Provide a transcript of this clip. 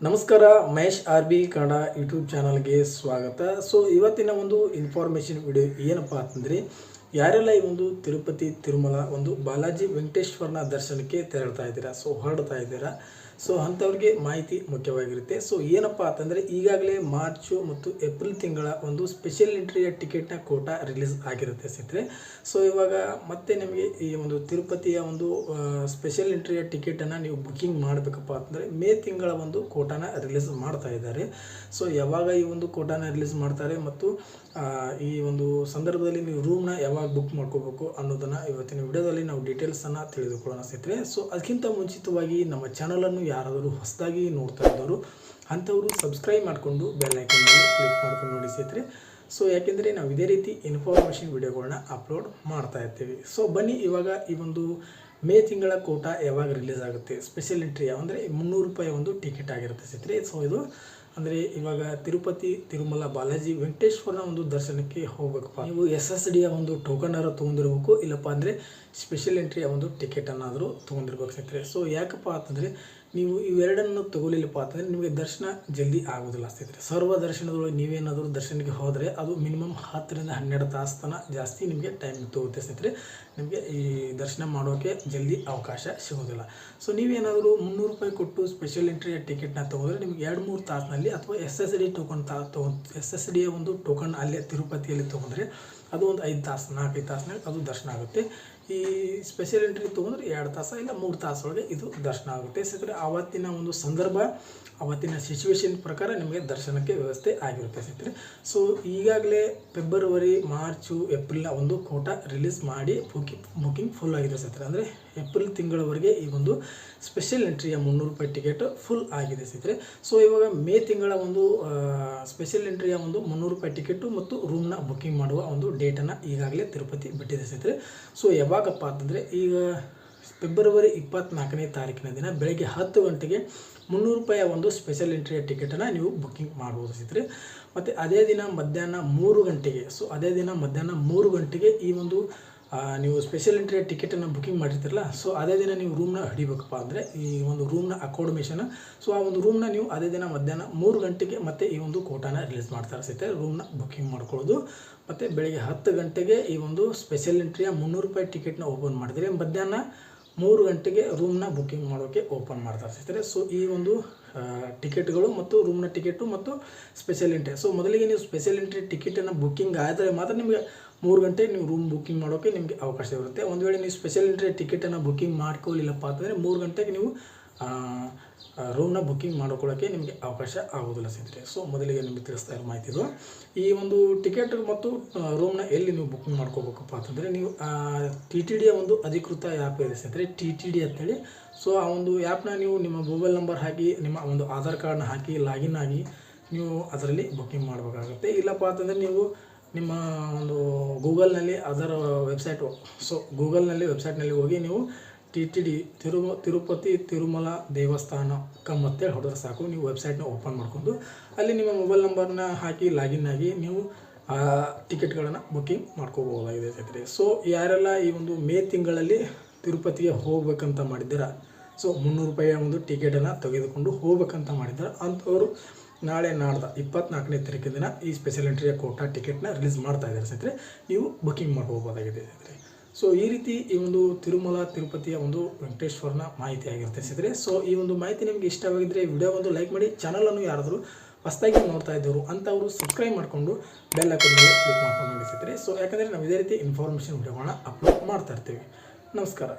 ನಮಸ್ಕಾರ, Mahesh RB Kannada YouTube ಚಾನಲ್ಗೆ ಸ್ವಾಗತ. ಸೊ ಇವತ್ತಿನ ಒಂದು ಇನ್ಫಾರ್ಮೇಷನ್ ವಿಡಿಯೋ ಏನಪ್ಪ ಅಂತಂದರೆ, ಯಾರೆಲ್ಲ ಈ ಒಂದು ತಿರುಪತಿ ತಿರುಮಲ ಒಂದು ಬಾಲಾಜಿ ವೆಂಕಟೇಶ್ವರನ ದರ್ಶನಕ್ಕೆ ತೆರಳ್ತಾ ಇದ್ದೀರಾ, ಸೊ ಹೊರಡ್ತಾ ಇದ್ದೀರಾ, ಸೊ ಅಂಥವ್ರಿಗೆ ಮಾಹಿತಿ ಮುಖ್ಯವಾಗಿರುತ್ತೆ. ಸೊ ಏನಪ್ಪ ಅಂತಂದರೆ, ಈಗಾಗಲೇ ಮಾರ್ಚು ಮತ್ತು ಏಪ್ರಿಲ್ ತಿಂಗಳ ಒಂದು ಸ್ಪೆಷಲ್ ಎಂಟ್ರಿಯ ಟಿಕೆಟ್ನ ಕೋಟಾ ರಿಲೀಸ್ ಆಗಿರುತ್ತೆ ಸ್ನೇಹಿತರೆ. ಸೊ ಇವಾಗ ಮತ್ತೆ ನಿಮಗೆ ಈ ಒಂದು ತಿರುಪತಿಯ ಒಂದು ಸ್ಪೆಷಲ್ ಎಂಟ್ರಿಯ ಟಿಕೆಟನ್ನು ನೀವು ಬುಕ್ಕಿಂಗ್ ಮಾಡಬೇಕಪ್ಪ ಅಂತಂದರೆ ಮೇ ತಿಂಗಳ ಒಂದು ಕೋಟಾನ ರಿಲೀಸ್ ಮಾಡ್ತಾ ಇದ್ದಾರೆ. ಸೊ ಯಾವಾಗ ಈ ಒಂದು ಕೋಟಾನ ರಿಲೀಸ್ ಮಾಡ್ತಾರೆ ಮತ್ತು ಈ ಒಂದು ಸಂದರ್ಭದಲ್ಲಿ ನೀವು ರೂಮ್ನ ಯಾವಾಗ ಬುಕ್ ಮಾಡ್ಕೋಬೇಕು ಅನ್ನೋದನ್ನು ಇವತ್ತಿನ ವಿಡಿಯೋದಲ್ಲಿ ನಾವು ಡೀಟೇಲ್ಸನ್ನು ತಿಳಿದುಕೊಳ್ಳೋಣ ಸ್ನೇಹಿತರೆ. ಸೊ ಅದಕ್ಕಿಂತ ಮುಂಚಿತವಾಗಿ ನಮ್ಮ ಚಾನಲನ್ನು ಯಾರಾದರೂ ಹೊಸದಾಗಿ ನೋಡ್ತಾ ಇದ್ದವರು ಅಂಥವರು ಸಬ್ಸ್ಕ್ರೈಬ್ ಮಾಡಿಕೊಂಡು ಬೆಲ್ ಐಕಾನ್ ಮೇಲೆ ಕ್ಲಿಕ್ ಮಾಡ್ಕೊಂಡು ನೋಡಿ ಸ್ನೇಹಿತರೆ. ಸೊ ಯಾಕೆಂದರೆ ನಾವು ಇದೇ ರೀತಿ ಇನ್ಫಾರ್ಮೇಷನ್ ವಿಡಿಯೋಗಳನ್ನ ಅಪ್ಲೋಡ್ ಮಾಡ್ತಾ ಇರ್ತೀವಿ. ಸೊ ಬನ್ನಿ, ಇವಾಗ ಈ ಒಂದು ಮೇ ತಿಂಗಳ ಕೋಟಾ ಯಾವಾಗ ರಿಲೀಸ್ ಆಗುತ್ತೆ, ಸ್ಪೆಷಲ್ ಎಂಟ್ರಿ ಅಂದರೆ 300 ರೂಪಾಯಿ ಒಂದು ಟಿಕೆಟ್ ಆಗಿರುತ್ತೆ ಸ್ನೇಹಿತರೆ. ಸೊ ಇದು ಅಂದರೆ ಇವಾಗ ತಿರುಪತಿ ತಿರುಮಲ ಬಾಲಾಜಿ ವೆಂಕಟೇಶ್ವರನ ಒಂದು ದರ್ಶನಕ್ಕೆ ಹೋಗ್ಬೇಕಪ್ಪ, ನೀವು SSDಯ ಒಂದು ಟೋಕನ್ನಾರು ತೊಗೊಂಡಿರ್ಬೇಕು, ಇಲ್ಲಪ್ಪ ಅಂದರೆ ಸ್ಪೆಷಲ್ ಎಂಟ್ರಿಯ ಒಂದು ಟಿಕೆಟನ್ನಾದರೂ ತೊಗೊಂಡಿರ್ಬೇಕು ಸ್ನೇಹಿತರೆ. ಸೊ ಯಾಕಪ್ಪ ಅಂತಂದರೆ, ನೀವು ಇವೆರಡನ್ನು ತಗೊಳ್ಳಿಲ್ಲಪ್ಪ ಅಂತಂದರೆ ನಿಮಗೆ ದರ್ಶನ ಜಲ್ದಿ ಆಗೋದಿಲ್ಲ ಸ್ನೇಹಿತರೆ. ಸರ್ವ ದರ್ಶನದೊಳಗೆ ನೀವೇನಾದರೂ ದರ್ಶನಕ್ಕೆ ಹೋದರೆ ಅದು ಮಿನಿಮಮ್ 10 ರಿಂದ 12 ತಾಸು ತನಕ ಜಾಸ್ತಿ ನಿಮಗೆ ಟೈಮ್ ತಗೋಗುತ್ತೆ ಸ್ನೇಹಿತರೆ. ನಿಮಗೆ ಈ ದರ್ಶನ ಮಾಡೋಕ್ಕೆ ಜಲ್ದಿ ಅವಕಾಶ ಸಿಗೋದಿಲ್ಲ. ಸೊ ನೀವೇನಾದರೂ 300 ರೂಪಾಯಿ ಕೊಟ್ಟು ಸ್ಪೆಷಲ್ ಎಂಟ್ರಿಯ ಟಿಕೆಟ್ನ ತೊಗೊಂಡ್ರೆ ನಿಮಗೆ 2-3 ತಾಸಿನಲ್ಲಿ ಅಥವಾ SSD ಟೋಕನ್ SSDಯ ಒಂದು ಟೋಕನ್ ಅಲ್ಲೇ ತಿರುಪತಿಯಲ್ಲಿ ತೊಗೊಂಡ್ರೆ ಅದು ಒಂದು 5 ತಾಸು 4-5 ತಾಸಿನಾಗ ಅದು ದರ್ಶನ ಆಗುತ್ತೆ. ಈ ಸ್ಪೆಷಲ್ ಎಂಟ್ರಿ ತೊಗೊಂಡ್ರೆ 2 ತಾಸು ಇಲ್ಲ 3 ತಾಸೊಳಗೆ ಇದು ದರ್ಶನ ಆಗುತ್ತೆ ಸ್ನೇಹಿತರೆ. ಆವತ್ತಿನ ಒಂದು ಸಂದರ್ಭ, ಆವತ್ತಿನ ಸಿಚುವೇಶನ್ ಪ್ರಕಾರ ನಿಮಗೆ ದರ್ಶನಕ್ಕೆ ವ್ಯವಸ್ಥೆ ಆಗಿರುತ್ತೆ ಸ್ನೇಹಿತರೆ. ಸೊ ಈಗಾಗಲೇ ಫೆಬ್ರವರಿ, ಮಾರ್ಚು, ಏಪ್ರಿಲ್ನ ಒಂದು ಕೋಟಾ ರಿಲೀಸ್ ಮಾಡಿ ಬುಕಿಂಗ್ ಫುಲ್ ಆಗಿದೆ ಸ್ನೇಹಿತರೆ. ಅಂದರೆ ಏಪ್ರಿಲ್ ತಿಂಗಳವರೆಗೆ ಈ ಒಂದು ಸ್ಪೆಷಲ್ ಎಂಟ್ರಿಯ 300 ರೂಪಾಯಿ ಟಿಕೆಟ್ ಫುಲ್ ಆಗಿದೆ ಸ್ನೇಹಿತರೆ. ಸೊ ಇವಾಗ ಮೇ ತಿಂಗಳ ಒಂದು ಸ್ಪೆಷಲ್ ಎಂಟ್ರಿಯ ಒಂದು 300 ರೂಪಾಯಿ ಟಿಕೆಟು ಮತ್ತು ರೂಮ್ನ ಬುಕ್ಕಿಂಗ್ ಮಾಡುವ ಒಂದು ಡೇಟನ್ನು ಈಗಾಗಲೇ ತಿರುಪತಿ ಬಿಟ್ಟಿದೆ ಸ್ನೇಹಿತರೆ. ಸೊ ಯಾವಾಗಪ್ಪ ಅಂತಂದರೆ, ಈಗ ಫೆಬ್ರವರಿ 24ನೇ ತಾರೀಕಿನ ದಿನ ಬೆಳಗ್ಗೆ 10 ಗಂಟೆಗೆ 300 ರೂಪಾಯಿಯ ಒಂದು ಸ್ಪೆಷಲ್ ಎಂಟ್ರಿಯ ಟಿಕೆಟನ್ನು ನೀವು ಬುಕ್ಕಿಂಗ್ ಮಾಡ್ಬೋದು ಸ್ನೇಹಿತರೆ. ಮತ್ತು ಅದೇ ದಿನ ಮಧ್ಯಾಹ್ನ 3 ಗಂಟೆಗೆ, ಸೊ ಅದೇ ದಿನ ಮಧ್ಯಾಹ್ನ 3 ಗಂಟೆಗೆ ಈ ಒಂದು ನೀವು ಸ್ಪೆಷಲ್ ಎಂಟ್ರಿಯ ಟಿಕೆಟನ್ನು ಬುಕ್ಕಿಂಗ್ ಮಾಡಿರ್ತೀರಲ್ಲ, ಸೊ ಅದೇ ದಿನ ನೀವು ರೂಮ್ನ ಹಿಡಿಬೇಕಪ್ಪ ಅಂದರೆ ಈ ಒಂದು ರೂಮ್ನ ಅಕಾಮಡೇಷನ್, ಸೊ ಆ ಒಂದು ರೂಮ್ನ ನೀವು ಅದೇ ದಿನ ಮಧ್ಯಾಹ್ನ 3 ಗಂಟೆಗೆ ಮತ್ತೆ ಈ ಒಂದು ಕೋಟಾನ ರಿಲೀಸ್ ಮಾಡ್ತಾರೆ ಸ್ನೇಹಿತರೆ. ರೂಮ್ನ ಬುಕ್ಕಿಂಗ್ ಮಾಡ್ಕೊಳ್ಳೋದು ಮತ್ತು ಬೆಳಗ್ಗೆ 10 ಗಂಟೆಗೆ ಈ ಒಂದು ಸ್ಪೆಷಲ್ ಎಂಟ್ರಿಯ 300 ರೂಪಾಯಿ ಟಿಕೆಟ್ನ ಓಪನ್ ಮಾಡಿದರೆ ಮಧ್ಯಾಹ್ನ 3 ಗಂಟೆಗೆ ರೂಮ್ನ ಬುಕ್ಕಿಂಗ್ ಮಾಡೋಕ್ಕೆ ಓಪನ್ ಮಾಡ್ತಾರೆ ಸ್ನೇಹಿತರೆ. ಸೊ ಈ ಒಂದು ಟಿಕೆಟ್ಗಳು ಮತ್ತು ರೂಮ್ನ ಟಿಕೆಟು ಮತ್ತು ಸ್ಪೆಷಲ್ ಎಂಟ್ರಿ, ಸೊ ಮೊದಲಿಗೆ ನೀವು ಸ್ಪೆಷಲ್ ಎಂಟ್ರಿ ಟಿಕೆಟನ್ನು ಬುಕ್ಕಿಂಗ್ ಆದರೆ ಮಾತ್ರ ನಿಮಗೆ 3 ಗಂಟೆಗೆ ನೀವು ರೂಮ್ ಬುಕ್ಕಿಂಗ್ ಮಾಡೋಕ್ಕೆ ನಿಮಗೆ ಅವಕಾಶ ಇರುತ್ತೆ. ಒಂದು ವೇಳೆ ನೀವು ಸ್ಪೆಷಲ್ ಎಂಟ್ರಿ ಟಿಕೆಟನ್ನು ಬುಕ್ಕಿಂಗ್ ಮಾಡ್ಕೊಳ್ಳಿಲ್ಲಪ್ಪ ಅಂತಂದರೆ 3 ಗಂಟೆಗೆ ನೀವು ರೂಮ್ನ ಬುಕ್ಕಿಂಗ್ ಮಾಡ್ಕೊಳ್ಳೋಕ್ಕೆ ನಿಮಗೆ ಅವಕಾಶ ಆಗೋದಿಲ್ಲ ಸ್ನೇಹಿತರೆ. ಸೊ ಮೊದಲಿಗೆ ನಿಮಗೆ ತಿಳಿಸ್ತಾ ಇರೋ ಮಾಹಿತಿ ಇದು. ಈ ಒಂದು ಟಿಕೆಟ್ ಮತ್ತು ರೂಮ್ನ ಎಲ್ಲಿ ನೀವು ಬುಕ್ಕಿಂಗ್ ಮಾಡ್ಕೋಬೇಕಪ್ಪ ಅಂತಂದರೆ, ನೀವು TTDಯ ಒಂದು ಅಧಿಕೃತ ಆ್ಯಪ್ ಇದೆ ಸ್ನೇಹಿತರೆ, TTD ಅಂತೇಳಿ. ಸೊ ಆ ಒಂದು ಆ್ಯಪ್ನ ನೀವು ನಿಮ್ಮ ಮೊಬೈಲ್ ನಂಬರ್ ಹಾಕಿ, ನಿಮ್ಮ ಒಂದು ಆಧಾರ್ ಕಾರ್ಡ್ನ ಹಾಕಿ ಲಾಗಿನ್ ಆಗಿ ನೀವು ಅದರಲ್ಲಿ ಬುಕ್ಕಿಂಗ್ ಮಾಡಬೇಕಾಗುತ್ತೆ. ಇಲ್ಲಪ್ಪ ಅಂತಂದರೆ ನೀವು ನಿಮ್ಮ ಒಂದು ಗೂಗಲ್ನಲ್ಲಿ ಅದರ ವೆಬ್ಸೈಟು, ಸೊ ಗೂಗಲ್ನಲ್ಲಿ ವೆಬ್ಸೈಟ್ನಲ್ಲಿ ಹೋಗಿ ನೀವು TTD ತಿರುಪತಿ ತಿರುಮಲ ದೇವಸ್ಥಾನ ಅಂತೇಳಿ ಹೊಡೆದ್ರೆ ಸಾಕು, ನೀವು ವೆಬ್ಸೈಟ್ನ ಓಪನ್ ಮಾಡಿಕೊಂಡು ಅಲ್ಲಿ ನಿಮ್ಮ ಮೊಬೈಲ್ ನಂಬರ್ನ ಹಾಕಿ ಲಾಗಿನ್ ಆಗಿ ನೀವು ಟಿಕೆಟ್ಗಳನ್ನು ಬುಕ್ಕಿಂಗ್ ಮಾಡ್ಕೋಬಹುದಾಗಿದೆ ಸ್ನೇಹಿತರೆ. ಸೊ ಯಾರೆಲ್ಲ ಈ ಒಂದು ಮೇ ತಿಂಗಳಲ್ಲಿ ತಿರುಪತಿಗೆ ಹೋಗ್ಬೇಕಂತ ಮಾಡಿದ್ದೀರಾ, ಸೊ 300 ರೂಪಾಯಿಯ ಒಂದು ಟಿಕೆಟನ್ನು ತೆಗೆದುಕೊಂಡು ಹೋಗ್ಬೇಕಂತ ಮಾಡಿದ್ದಾರೆ ಅಂಥವರು ನಾಳೆ ನಾಡ್ದು 24ನೇ ತಾರೀಕಿನ ದಿನ ಈ ಸ್ಪೆಷಲ್ ಎಂಟ್ರಿಯ ಕೋಟಾ ಟಿಕೆಟ್ನ ರಿಲೀಸ್ ಮಾಡ್ತಾ ಇದ್ದಾರೆ ಸ್ನೇಹಿತರೆ. ನೀವು ಬುಕ್ಕಿಂಗ್ ಮಾಡ್ಕೋಬೋದಾಗಿದೆ ಸ್ನೇಹಿತರೆ. ಸೊ ಈ ರೀತಿ ಈ ಒಂದು ತಿರುಮಲ ತಿರುಪತಿಯ ಒಂದು ವೆಂಕಟೇಶ್ವರನ ಮಾಹಿತಿ ಆಗಿರುತ್ತೆ ಸ್ನೇಹಿತರೆ. ಸೊ ಈ ಒಂದು ಮಾಹಿತಿ ನಿಮಗೆ ಇಷ್ಟವಾಗಿದ್ದರೆ ವಿಡಿಯೋ ಒಂದು ಲೈಕ್ ಮಾಡಿ, ಚಾನಲನ್ನು ಯಾರಾದರೂ ಹೊಸದಾಗಿ ನೋಡ್ತಾ ಇದ್ದವರು ಅಂಥವರು ಸಬ್ಸ್ಕ್ರೈಬ್ ಮಾಡಿಕೊಂಡು ಬೆಲ್ ಐಕಾನ್ ಮೇಲೆ ಕ್ಲಿಕ್ ಮಾಡ್ಕೊಂಡು ನೋಡಿ ಸ್ನೇಹಿತರೆ. ಸೊ ಯಾಕಂದರೆ ನಾವು ಇದೇ ರೀತಿ ಇನ್ಫಾರ್ಮೇಷನ್ ವಿಡಿಯೋಗಳನ್ನ ಅಪ್ಲೋಡ್ ಮಾಡ್ತಾ ಇರ್ತೀವಿ. ನಮಸ್ಕಾರ.